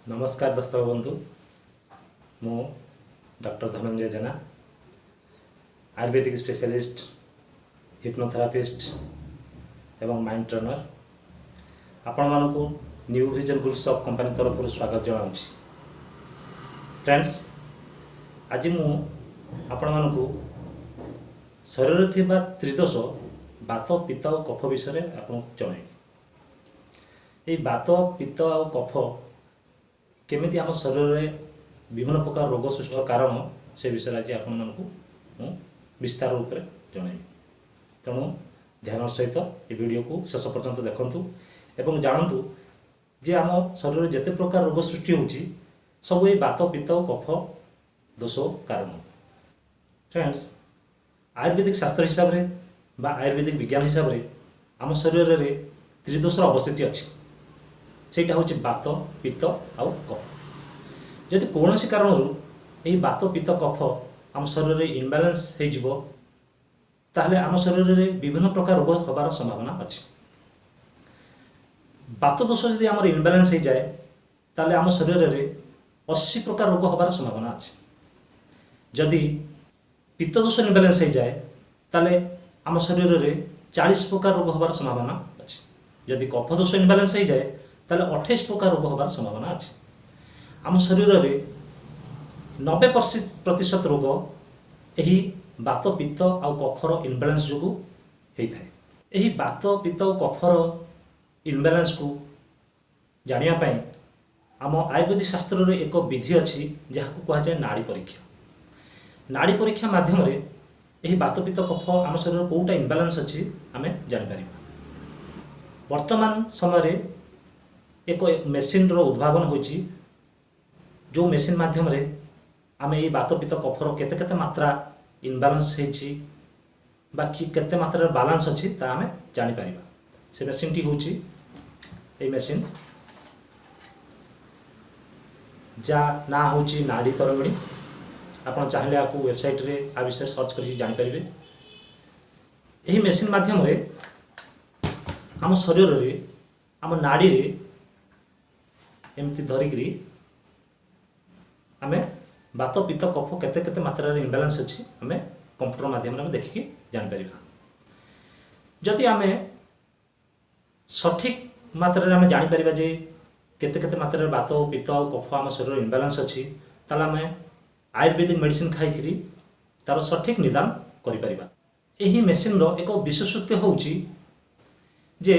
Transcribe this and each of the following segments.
नमस्कार दर्शक बंधु मु doctor Dhananjay Jena Ayurvedic specialist hypnotherapist एवं माइंड ट्रेनर आपण मानकु new vision groups of company तरफ स्वागत जनाऊँ। फ्रेंड्स आज मु आपण मानकु शरीर थिबा त्रिदोष बात पित्त और कफ विषय आपन जणाइबी। ये बात पित्त और कफ केमिति आम शरीर में विभिन्न प्रकार रोग सृष्टि कारण से विषय आज आपण मानकु विस्तार रूप में जणाइबी। तेणु ध्यान सहित ये वीडियो को शेष पर्यंत देखंतु एवं जानतु जे आम शरीर में जेते प्रकार रोग सृष्टि होउची सब ये बात पित्त और कफ दोष कारण। फ्रेंड्स आयुर्वेदिक शास्त्र हिसाब रे बा आयुर्वेदिक विज्ञान हिसाब रे आम शरीर में त्रिदोष अवस्थिति अच्छी सेटा हूँ बात पित्त और कफ। जदि कौन सी कारण यही बात पित्त कफ आम शरीर में इनबालांस हो ताहले आम शरीर में विभिन्न प्रकार रोग हबार संभावना अच्छी। बात दोष जदि आम इनबालांस हो जाए ताहले आम शरीर में 80 प्रकार रोग हबार संभावना अच्छी। जदि पित्त दोष इनबालांस हो जाए ताहले आम शरीर में 40 प्रकार रोग हबार संभावना अच्छी। जदि कफ दोष इनबालांस हो जाए ताहले 28 प्रकार रोग हबार संभावना अच्छी। आम शरीर में 90% रोग यही बात पित्त और कफर इनबालांस जो होता है। यही बात पित्त और कफर इनबालांस को जानिया आम आयुर्वेदिक शास्त्र रे एक विधि अच्छी जहाँ को कहुए नाड़ी परीक्षा। नाड़ी परीक्षा माध्यम रे यही बात पित्त कफ आम शरीर कोटा इनबालांस अच्छी आम जापर। वर्तमान समय एक मेसीन रो उद्भावन होची जो मेसीन माध्यम रे आमे ये बात पित्त कफर केते केते मात्रा इनबालांस होची बा कि केते मात्रा बैलेंस अछि ता आमे जानि परिबा। से मेसीन टी होची ए मेसीन जा ना होची नाड़ी तरंगिणी। आपण चाहिले आपको वेबसाइट रे आ विषय सर्च करि जानि परिबे। एही मेसीन माध्यम रे आम शरीर रे आम नाड़ी रे एमती धरिकी आमे बात पित्त कफ केते केते मात्रा इनबालांस अच्छी आम कंप्यूटर माध्यम देखिकी जापर। जदि आम सठिक मात्रा आम जापर जे केते केते मात्रा बात पित्त और कफ आम शरीर इनबालांस अच्छी ताला आम आयुर्वेदिक मेडिसिन खाई तार सठिक निदान करिपरिबा। एही मेसीन रो एक विशेषत्व होउची जे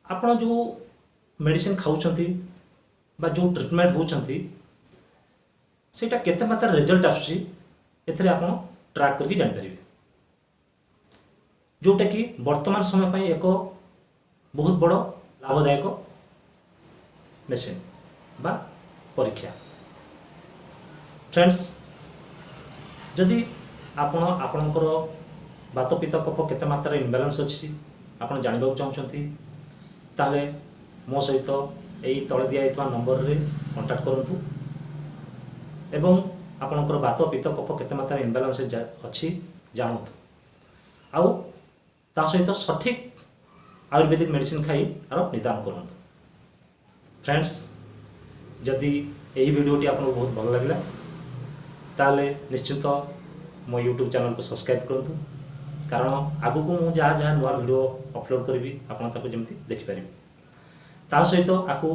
आपण जो मेडिसिन खाउछंती बा जो ट्रीटमेंट होउछंती सेटा केते मात्रा रिजल्ट आसुची एथरे आपण ट्रैक करके जान परिबे। जोटा कि वर्तमान समय पई एक बहुत बड़ लाभदायक मेसीन बा परीक्षा। फ्रेंड्स जदि आपण आपणकर बात पित्त कफ केते मात्रा इनबालांस अच्छी आपण जानबा चाहउछंती ताले मो सहित यही तले दिया नंबर रे कांटेक्ट करंतु एवं आपणकर बात पित्त कफ केते मात्रा इनबालांस अच्छी जानतु आउ ता सहित सठिक आयुर्वेदिक मेडिसिन खाई आर निदान करंतु। फ्रेंड्स जदि यही वीडियोटी आपको बहुत भल लगे ताले निश्चित मो यूट्यूब चैनल को सब्सक्राइब करंतु कारण आगु को मु जहाँ जहाँ नुआ वीडियो अपलोड करी आपन ताको जेमती देखि परिबे। ता सहित आकु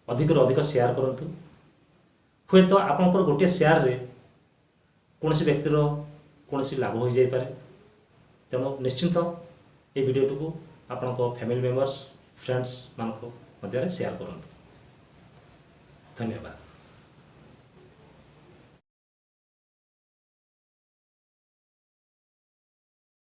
अधिक रो अधिक शेयर करंतु। हुए तो आपनकर गोटे शेयर रे कोनसी व्यक्तिर कोनसी लाभ हो जाय पारे। तेणु निश्चित ये वीडियो को आपनको फैमिली मेंबर्स फ्रेंड्स मानको मध्य शेयर करंतु। धन्यवाद।